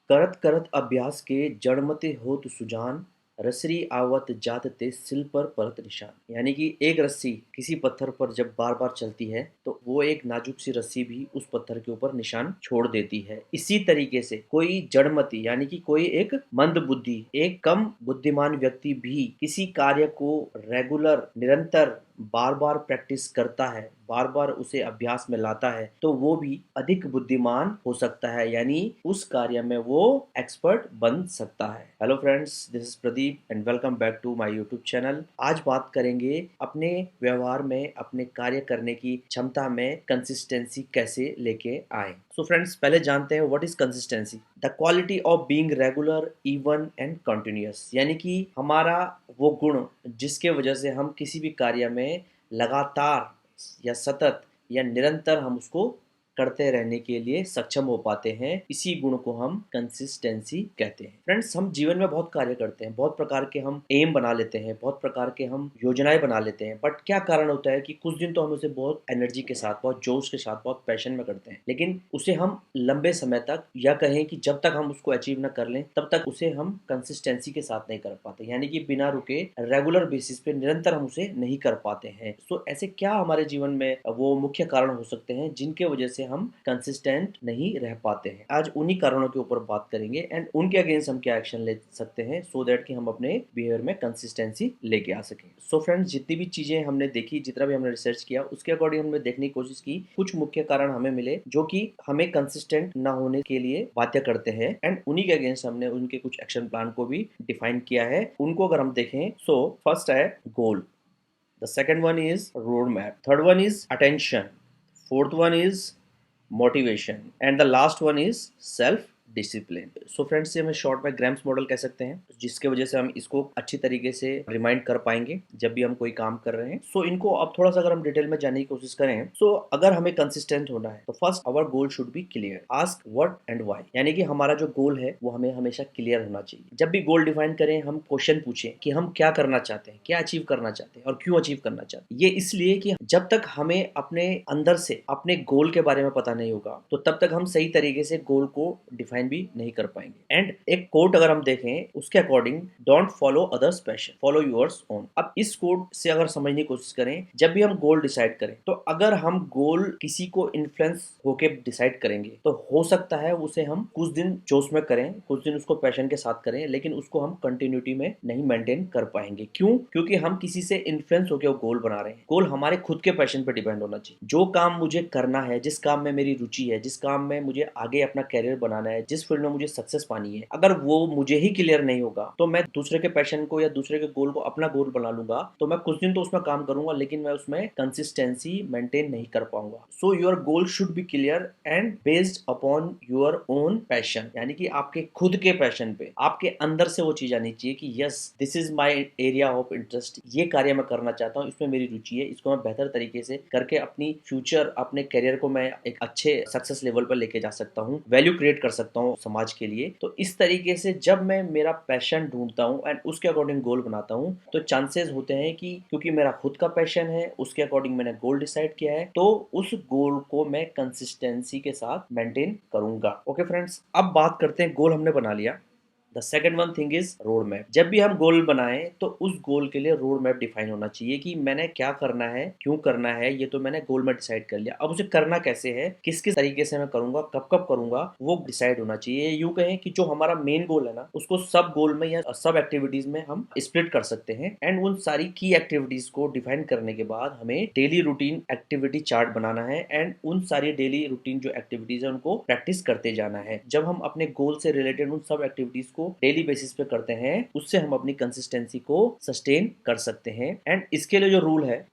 करत करत अभ्यास के जड़मते होत सुजान, रसरी आवत जात ते सिल पर परत निशान। यानी कि एक रस्सी किसी पत्थर पर जब बार बार चलती है तो वो एक नाजुक सी रस्सी भी उस पत्थर के ऊपर निशान छोड़ देती है। इसी तरीके से कोई जड़मति यानी कि कोई एक मंद बुद्धि, एक कम बुद्धिमान व्यक्ति भी किसी कार्य को रेगुलर, निरंतर बार बार प्रैक्टिस करता है, बार बार उसे अभ्यास में लाता है, तो वो भी अधिक बुद्धिमान हो सकता है, यानी उस कार्य में वो एक्सपर्ट बन सकता है। Hello friends, this is Pradeep and welcome back to my YouTube channel. आज बात करेंगे अपने व्यवहार में, अपने कार्य करने की क्षमता में कंसिस्टेंसी कैसे लेके आए। सो फ्रेंड्स, पहले जानते हैं what is consistency. The quality of being regular, even and continuous. यानी कि हमारा वो गुण जिसके वजह से हम किसी भी कार्य में लगातार या सतत या निरंतर हम उसको करते रहने के लिए सक्षम हो पाते हैं, इसी गुण को हम कंसिस्टेंसी कहते हैं। फ्रेंड्स, हम जीवन में बहुत कार्य करते हैं, बहुत प्रकार के हम एम बना लेते हैं, बहुत प्रकार के हम योजनाएं बना लेते हैं, बट क्या कारण होता है कि कुछ दिन तो हम उसे बहुत एनर्जी के साथ, बहुत जोश के साथ, बहुत पैशन में करते हैं, लेकिन उसे हम लंबे समय तक, या कहें कि जब तक हम उसको अचीव ना कर लें तब तक उसे हम कंसिस्टेंसी के साथ नहीं कर पाते, यानी कि बिना रुके रेगुलर बेसिस पे निरंतर हम उसे नहीं कर पाते हैं। सो ऐसे क्या हमारे जीवन में वो मुख्य कारण हो सकते हैं जिनके वजह से हम कंसिस्टेंट नहीं रह पाते हैं। आज उन्हीं कारणों के ऊपर बात करेंगे एंड उनके अगेंस्ट हम क्या एक्शन ले सकते हैं सो दैट कि हम अपने बिहेवियर में कंसिस्टेंसी लेके आ सकें। सो फ्रेंड्स, जितनी भी चीजें हमने देखी, जितना भी हमने रिसर्च किया, उसके अकॉर्डिंग हमने देखने की कोशिश की, कुछ मुख्य कारण हमें मिले जो कि हमें कंसिस्टेंट ना होने के लिए बाध्य करते हैं, एंड उन्हीं के अगेंस्ट हमने उनके कुछ एक्शन प्लान को भी डिफाइन किया है। उनको अगर हम देखें, सो फर्स्ट है गोल, the second one is roadmap, third one is attention, fourth one is motivation, and the last one is self discipline. So friends, से हमें शॉर्ट में ग्रैम्स मॉडल कह सकते हैं, जिसके वजह से हम इसको अच्छी तरीके से रिमाइंड कर पाएंगे जब भी हम कोई काम कर रहे हैं। सो इनको अब थोड़ा सा अगर हम डिटेल में जानने की कोशिश करें, सो अगर हमें कंसिस्टेंट होना है तो first our goal should be clear, ask what and why. यानी कि हमारा जो गोल है वो हमें हमेशा क्लियर होना चाहिए। जब भी गोल डिफाइन करें, हम क्वेश्चन पूछें कि हम क्या करना चाहते हैं, क्या अचीव करना चाहते हैं और क्यों अचीव करना चाहते हैं। ये इसलिए कि जब तक हमें अपने अंदर से अपने गोल के बारे में पता नहीं होगा तो तब तक हम सही तरीके से गोल को डिफाइन भी नहीं कर पाएंगे। एंड एक कोट अगर हम देखें उसके according, don't follow others passion, follow yours own. अब इस कोट से अगर समझने की कोशिश करें, जब भी हम गोल डिसाइड करें तो अगर हम गोल किसी को इन्फ्लुएंस होके डिसाइड करेंगे तो हो सकता है उसे हम कुछ दिन जोश में करें, कुछ दिन उसको पैशन के साथ करें, लेकिन उसको हम कंटिन्यूटी में नहीं मेंटेन कर पाएंगे। क्यों? क्योंकि हम किसी से इन्फ्लुएंस होकर वो गोल बना रहे हैं। गोल हमारे खुद के पैशन पर डिपेंड होना चाहिए। जो काम मुझे करना है, जिस काम में मेरी रुचि है, जिस काम में मुझे आगे अपना कैरियर बनाना है, जिस फील्ड में मुझे सक्सेस पानी है, अगर वो मुझे ही क्लियर नहीं होगा तो मैं दूसरे के पैशन को या दूसरे के गोल को अपना गोल बना लूंगा, तो मैं कुछ दिन तो उसमें काम करूंगा लेकिन मैं उसमें कंसिस्टेंसी मेंटेन नहीं कर पाऊंगा। So your goal should be clear and based upon your own passion, यानी कि आपके खुद के पैशन पे, आपके अंदर से वो चीज आनी चाहिए कि yes, this is my area of interest, ये कार्य मैं करना चाहता हूँ, इसमें मेरी रुचि है, इसको मैं बेहतर तरीके से करके अपनी फ्यूचर, अपने करियर को मैं एक अच्छे सक्सेस लेवल पर लेके जा सकता हूँ, वैल्यू क्रिएट कर सकता हूँ समाज के लिए। तो इस तरीके से जब मैं मेरा पैशन ढूंढता हूँ एंड उसके अकॉर्डिंग गोल बनाता हूँ तो चांसेस होते हैं कि क्योंकि मेरा खुद का पैशन है, उसके अकॉर्डिंग मैंने गोल डिसाइड किया है, तो उस गोल को मैं कंसिस्टेंसी के साथ मेंटेन करूंगा। ओके फ्रेंड्स, अब बात करते हैं, गोल हमने बना लिया। The second one thing is road map. जब भी हम गोल बनाएं तो उस गोल के लिए रोड मैप डिफाइन होना चाहिए कि मैंने क्या करना है, क्यों करना है, ये तो मैंने गोल में डिसाइड कर लिया। अब उसे करना कैसे है, किस किस तरीके से मैं करूंगा, कब कब करूंगा, वो डिसाइड होना चाहिए। यूं कहें कि जो हमारा मेन गोल है ना, उसको सब गोल में या सब एक्टिविटीज में हम स्प्लिट कर सकते हैं, एंड उन सारी की एक्टिविटीज को डिफाइन करने के बाद हमें डेली रूटीन एक्टिविटी चार्ट बनाना है, एंड उन सारी डेली रूटीन जो एक्टिविटीज है उनको प्रैक्टिस करते जाना है। जब हम अपने गोल से रिलेटेड उन सब एक्टिविटीज को डेली बेसिस पे करते हैं, उससे हम अपनी कंसिस्टेंसी को सस्टेन कर सकते हैं। एंड इसके लिए जो रूल है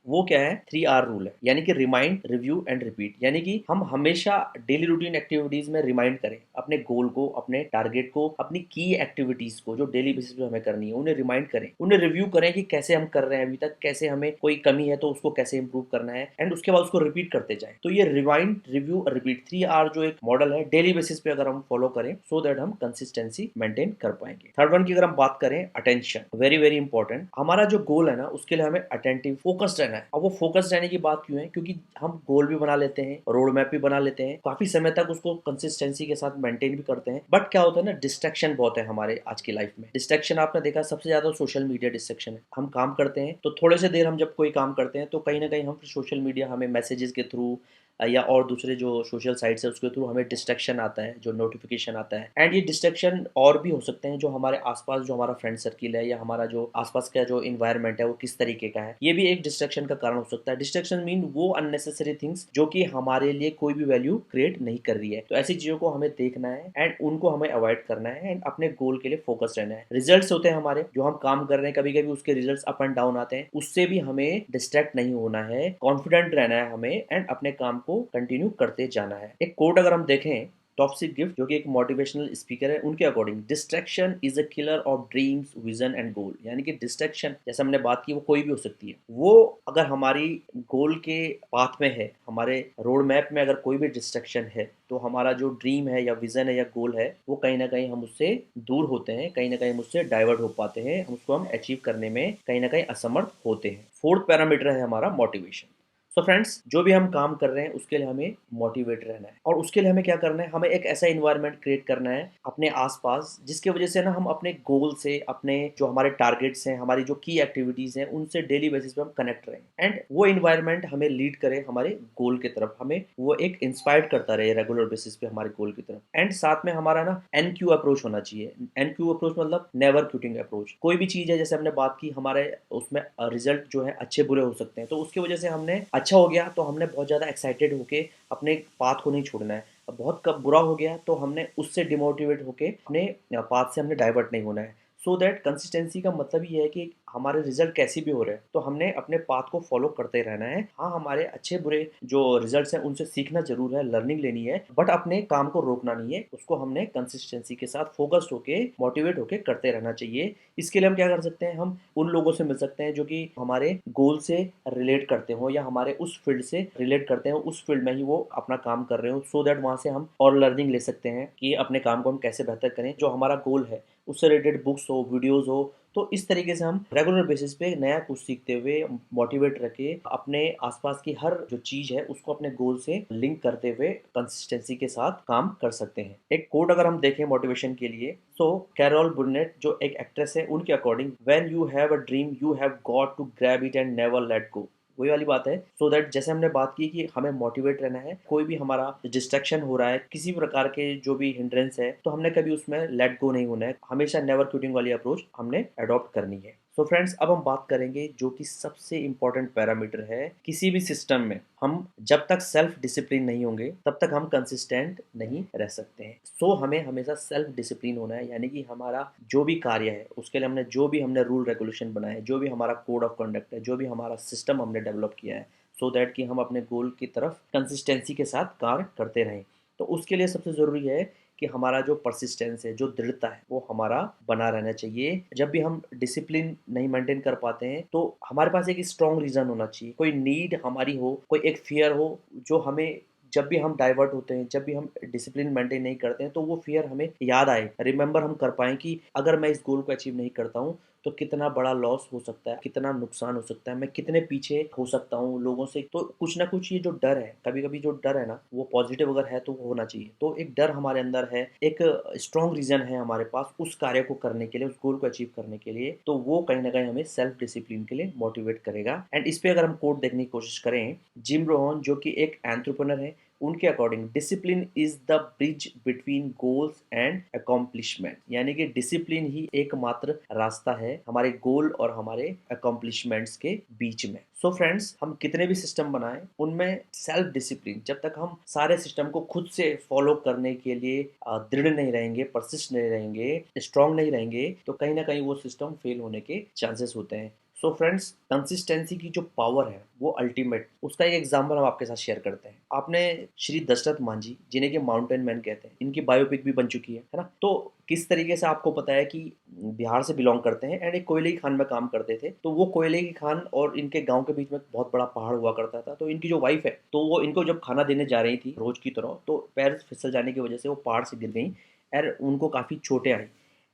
वो क्या है, 3R रूल है, यानी कि रिमाइंड, रिव्यू एंड रिपीट। यानी कि हम हमेशा डेली रूटीन एक्टिविटीज में रिमाइंड करें अपने गोल को, अपने टारगेट को, अपनी की एक्टिविटीज को जो डेली बेसिस पे हमें करनी है, उन्हें रिमाइंड करें, उन्हें रिव्यू करें कि कैसे हम कर रहे हैं अभी तक, कैसे हमें कोई कमी है तो उसको कैसे इंप्रूव करना है, एंड उसके बाद उसको रिपीट करते जाए। तो ये रिमाइंड, रिव्यू और रिपीट 3R जो एक मॉडल है, डेली बेसिस पे अगर हम फॉलो करें सो दैट हम कंसिस्टेंसी मेंटेन कर पाएंगे। थर्ड वन की अगर हम बात करें, अटेंशन, वेरी वेरी इंपॉर्टेंट। हमारा जो गोल है ना, उसके लिए हमें अटेंटिव, फोकस्ड रहना रहना है। अब वो फोकस रहने की बात क्यों है? क्योंकि हम गोल भी बना लेते हैं, रोड मैप भी बना लेते हैं, काफी समय तक उसको कंसिस्टेंसी के साथ मेंटेन भी करते हैं, बट क्या होता है ना, डिस्ट्रैक्शन बहुत है हमारे आज की लाइफ में। डिस्ट्रैक्शन आपने देखा सबसे ज्यादा सोशल मीडिया डिस्ट्रैक्शन है। हम काम करते हैं तो थोड़े से देर हम जब कोई काम करते हैं तो कहीं ना कहीं हम सोशल मीडिया, हमें मैसेजेस के थ्रू या और दूसरे जो सोशल साइट्स है उसके थ्रू हमें डिस्ट्रैक्शन आता है, जो नोटिफिकेशन आता है। एंड ये डिस्ट्रैक्शन और भी हो सकते हैं, जो हमारे आसपास जो हमारा फ्रेंड सर्किल है या हमारा जो आसपास का जो इन्वायरमेंट है वो किस तरीके का है, ये भी एक डिस्ट्रैक्शन का कारण हो सकता है। डिस्ट्रैक्शन मीन वो अननेसेसरी थिंग्स जो कि हमारे लिए कोई भी वैल्यू क्रिएट नहीं कर रही है। तो ऐसी चीजों को हमें देखना है एंड उनको हमें अवॉइड करना है एंड अपने गोल के लिए फोकस रहना है। रिजल्ट्स होते हैं हमारे, जो हम काम कर रहे हैं, कभी कभी उसके रिजल्ट्स अप एंड डाउन आते हैं, उससे भी हमें डिस्ट्रैक्ट नहीं होना है, कॉन्फिडेंट रहना है हमें एंड अपने काम को कंटिन्यू करते जाना है। एक कोड अगर हम देखें, टॉक्सिक गिफ्ट जो कि एक मोटिवेशनल स्पीकर है, उनके according distraction is a killer of dreams, vision and goal. यानी कि डिस्ट्रैक्शन, जैसे हमने बात की, वो कोई भी हो सकती है। वो अगर हमारी गोल के पाथ में है, हमारे रोड मैप में अगर कोई भी डिस्ट्रैक्शन है, तो हमारा जो ड्रीम है या विजन है या गोल है वो कहीं ना कहीं हम उससे दूर होते हैं, कहीं ना कहीं हम उससे डाइवर्ट हो पाते हैं, हम उसको हम अचीव करने में कहीं ना कहीं असमर्थ होते हैं। फोर्थ पैरामीटर है हमारा मोटिवेशन। सो फ्रेंड्स, जो भी हम काम कर रहे हैं उसके लिए हमें मोटिवेट रहना है, और उसके लिए हमें क्या करना है, हमें एक ऐसा इन्वायरमेंट क्रिएट करना है अपने आसपास जिसकी वजह से ना हम अपने गोल से, अपने जो हमारे टारगेट्स हैं, हमारी जो की एक्टिविटीज हैं, उनसे डेली बेसिस पे हम कनेक्ट रहें एंड वो इन्वायरमेंट हमें लीड करे हमारे गोल की तरफ, हमें वो एक इंस्पायर्ड करता रहे रेगुलर बेसिस पे हमारे गोल की तरफ। एंड साथ में हमारा ना NQ अप्रोच होना चाहिए। NQ अप्रोच मतलब नेवर क्विटिंग अप्रोच। कोई भी चीज है, जैसे हमने बात की, हमारे उसमें रिजल्ट जो है अच्छे बुरे हो सकते हैं, तो उसकी वजह से हमने अच्छा हो गया तो हमने बहुत ज़्यादा एक्साइटेड होके अपने पाथ को नहीं छोड़ना है। अब बहुत कब बुरा हो गया तो हमने उससे डिमोटिवेट होके अपने पाथ से हमने डाइवर्ट नहीं होना है। सो दैट कंसिस्टेंसी का मतलब ये है कि हमारे रिजल्ट कैसे भी हो रहे हैं तो हमने अपने पाथ को फॉलो करते रहना है। हाँ, हमारे अच्छे बुरे जो रिजल्ट्स हैं उनसे सीखना जरूर है, लर्निंग लेनी है, बट अपने काम को रोकना नहीं है, उसको हमने कंसिस्टेंसी के साथ फोकस्ड होके, मोटिवेट होके करते रहना चाहिए। इसके लिए हम क्या कर सकते हैं, हम उन लोगों से मिल सकते हैं जो कि हमारे गोल से रिलेट करते हो या हमारे उस फील्ड से रिलेट करते हो, उस फील्ड में ही वो अपना काम कर रहे हो, सो दैट वहां से हम और लर्निंग ले सकते हैं कि अपने काम को हम कैसे बेहतर करें। जो हमारा गोल है उससे रिलेटेड बुक्स हो, वीडियोस हो, तो इस तरीके से हम रेगुलर बेसिस पे नया कुछ सीखते हुए, मोटिवेट रखे, अपने आसपास की हर जो चीज है उसको अपने गोल से लिंक करते हुए कंसिस्टेंसी के साथ काम कर सकते हैं। एक कोड अगर हम देखें मोटिवेशन के लिए, तो कैरोल बुर्नेट जो एक एक्ट्रेस है, उनके according, when you have a dream you have got to grab it and never let go. वही वाली बात है। सो दैट जैसे हमने बात की कि हमें मोटिवेट रहना है, कोई भी हमारा डिस्ट्रैक्शन हो रहा है, किसी भी प्रकार के जो भी हिंड्रेंस है, तो हमने कभी उसमें लेट गो नहीं होना है, हमेशा नेवर क्विटिंग वाली अप्रोच हमने अडॉप्ट करनी है। सो फ्रेंड्स, अब हम बात करेंगे जो कि सबसे इंपॉर्टेंट पैरामीटर है किसी भी सिस्टम में। हम जब तक सेल्फ डिसिप्लिन नहीं होंगे तब तक हम कंसिस्टेंट नहीं रह सकते हैं। सो हमें हमेशा सेल्फ डिसिप्लिन होना है, यानी कि हमारा जो भी कार्य है उसके लिए हमने जो भी हमने रूल रेगुलेशन बनाए, जो भी हमारा कोड ऑफ कंडक्ट है, जो भी हमारा सिस्टम हमने डेवलप किया है, सो दैट कि हम अपने गोल की तरफ कंसिस्टेंसी के साथ कार्य करते रहें। तो उसके लिए सबसे ज़रूरी है कि हमारा जो परसिस्टेंस है, जो दृढ़ता है, वो हमारा बना रहना चाहिए। जब भी हम डिसिप्लिन नहीं मेंटेन कर पाते हैं तो हमारे पास एक स्ट्रॉन्ग रीज़न होना चाहिए, कोई नीड हमारी हो, कोई एक फियर हो, जो हमें जब भी हम डाइवर्ट होते हैं, जब भी हम डिसिप्लिन मेंटेन नहीं करते हैं, तो वो फियर हमें याद आए, रिमेंबर हम कर पाएँ कि अगर मैं इस गोल को अचीव नहीं करता हूँ तो कितना बड़ा लॉस हो सकता है, कितना नुकसान हो सकता है, मैं कितने पीछे हो सकता हूँ लोगों से। तो कुछ ना कुछ ये जो डर है, कभी कभी जो डर है ना, वो पॉजिटिव अगर है तो वो होना चाहिए। तो एक डर हमारे अंदर है, एक स्ट्रॉन्ग रीजन है हमारे पास उस कार्य को करने के लिए, उस गोल को अचीव करने के लिए, तो वो कहीं ना कहीं हमें सेल्फ डिसिप्लिन के लिए मोटिवेट करेगा। एंड इस पे अगर हम कोड देखने की कोशिश करें, जिम रोहन जो कि एक एंट्रप्रेन्योर है, उनके according discipline is the bridge between goals and accomplishment. यानी कि डिसिप्लिन ही एकमात्र रास्ता है हमारे गोल और हमारे अकॉम्प्लिशमेंट्स के बीच में। सो फ्रेंड्स, हम कितने भी सिस्टम बनाएं, उनमें सेल्फ डिसिप्लिन, जब तक हम सारे सिस्टम को खुद से फॉलो करने के लिए दृढ़ नहीं रहेंगे, परसिस्ट नहीं रहेंगे, स्ट्रांग नहीं रहेंगे, तो कहीं ना कहीं वो सिस्टम फेल होने के चांसेस होते हैं। सो फ्रेंड्स, कंसिस्टेंसी की जो पावर है वो अल्टीमेट, उसका एक एग्जांपल हम आपके साथ शेयर करते हैं। आपने श्री दशरथ मांझी, जिन्हें कि माउंटेन मैन कहते हैं, इनकी बायोपिक भी बन चुकी है ना? तो किस तरीके से आपको पता है कि बिहार से बिलोंग करते हैं एंड एक कोयले की खान में काम करते थे। तो वो कोयले की खान और इनके गांव के बीच में बहुत बड़ा पहाड़ हुआ करता था। तो इनकी जो वाइफ है, तो वो इनको जब खाना देने जा रही थी रोज की तरह, तो पैर फिसल जाने की वजह से वो पहाड़ से गिर गई और उनको काफ़ी चोटें आई।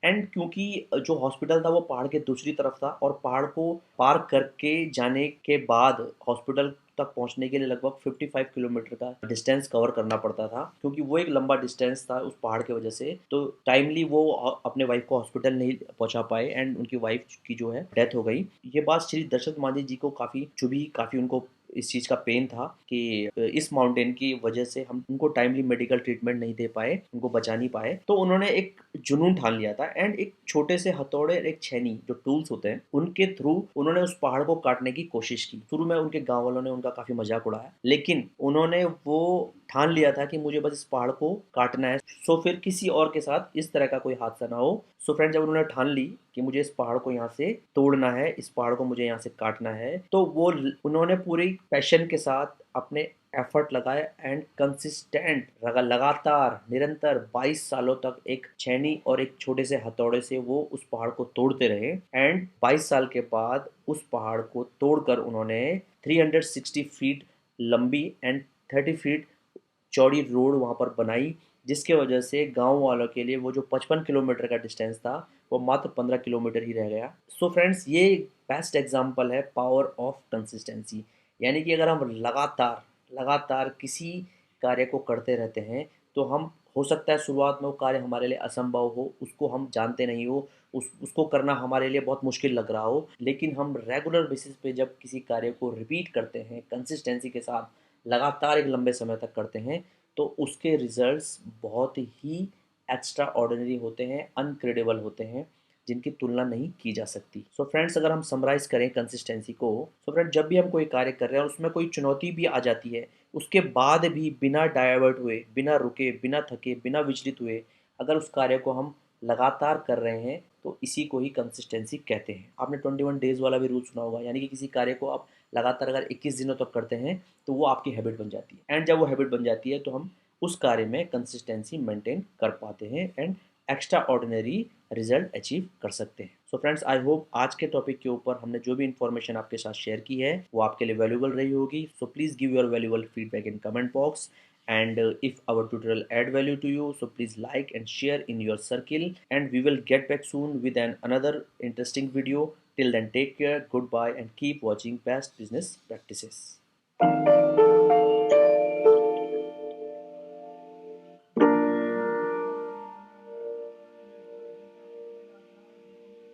एंड क्योंकि जो हॉस्पिटल था वो पहाड़ के दूसरी तरफ था और पहाड़ को पार करके जाने के बाद हॉस्पिटल तक पहुंचने के लिए लगभग 55 किलोमीटर का डिस्टेंस कवर करना पड़ता था, क्योंकि वो एक लंबा डिस्टेंस था उस पहाड़ की वजह से। तो टाइमली वो अपने वाइफ को हॉस्पिटल नहीं पहुंचा पाए एंड उनकी वाइफ की जो है डेथ हो गई। ये बात श्री दशरथ मांझी जी को काफ़ी चुभी, काफ़ी उनको इस चीज़ का पेन था कि इस माउंटेन की वजह से हम उनको टाइमली मेडिकल ट्रीटमेंट नहीं दे पाए, उनको बचा नहीं पाए। तो उन्होंने एक जुनून ठान लिया था एंड एक छोटे से हथौड़े और एक छेनी जो टूल्स होते हैं उनके थ्रू उन्होंने उस पहाड़ को काटने की कोशिश की। शुरू में उनके गांव वालों ने उनका काफी मजाक उड़ाया, लेकिन उन्होंने वो ठान लिया था कि मुझे बस इस पहाड़ को काटना है। सो फिर किसी और के साथ इस तरह का कोई हादसा ना हो। सो फ्रेंड, जब उन्होंने ठान ली कि मुझे इस पहाड़ को यहाँ से तोड़ना है, इस पहाड़ को मुझे यहाँ से काटना है, तो वो उन्होंने पूरी पैशन के साथ अपने एफर्ट लगाए एंड कंसिस्टेंट लगातार निरंतर 22 सालों तक एक छेनी और एक छोटे से हथौड़े से वो उस पहाड़ को तोड़ते रहे। एंड 22 साल के बाद उस पहाड़ को तोड़कर उन्होंने 360 फीट लंबी एंड 30 फीट चौड़ी रोड वहाँ पर बनाई, जिसके वजह से गांव वालों के लिए वो जो 55 किलोमीटर का डिस्टेंस था वो मात्र 15 किलोमीटर ही रह गया। सो फ्रेंड्स, ये बेस्ट एग्जांपल है पावर ऑफ कंसिस्टेंसी। यानी कि अगर हम लगातार लगातार किसी कार्य को करते रहते हैं तो हम, हो सकता है शुरुआत में वो कार्य हमारे लिए असंभव हो, उसको हम जानते नहीं हो, उसको करना हमारे लिए बहुत मुश्किल लग रहा हो, लेकिन हम रेगुलर बेसिस पे जब किसी कार्य को रिपीट करते हैं कंसिस्टेंसी के साथ, लगातार एक लंबे समय तक करते हैं, तो उसके रिजल्ट्स बहुत ही एक्स्ट्रा ऑर्डिनरी होते हैं, अनक्रेडिबल होते हैं, जिनकी तुलना नहीं की जा सकती। सो फ्रेंड्स, अगर हम समराइज करें कंसिस्टेंसी को, सो फ्रेंड्स, जब भी हम कोई कार्य कर रहे हैं और उसमें कोई चुनौती भी आ जाती है, उसके बाद भी बिना डाइवर्ट हुए, बिना रुके, बिना थके, बिना विचलित हुए अगर उस कार्य को हम लगातार कर रहे हैं, तो इसी को ही कंसिस्टेंसी कहते हैं। आपने 21 डेज वाला भी रूल सुना होगा, यानी कि किसी कार्य को आप लगातार अगर 21 दिनों तक करते हैं तो वो आपकी हैबिट बन जाती है, एंड जब वो हैबिट बन जाती है तो हम उस कार्य में कंसिस्टेंसी मेंटेन कर पाते हैं and extra ordinary result achieve कर सकते हैं। सो फ्रेंड्स, आई होप आज के टॉपिक के ऊपर हमने जो भी इन्फॉर्मेशन आपके साथ शेयर की है वो आपके लिए वैल्यूबल रही होगी। So please give your valuable feedback in comment box, and if our tutorial add value to you, so please like and share in your circle, and we will get back soon with another interesting video. Till then, take care, goodbye, and keep watching best business practices.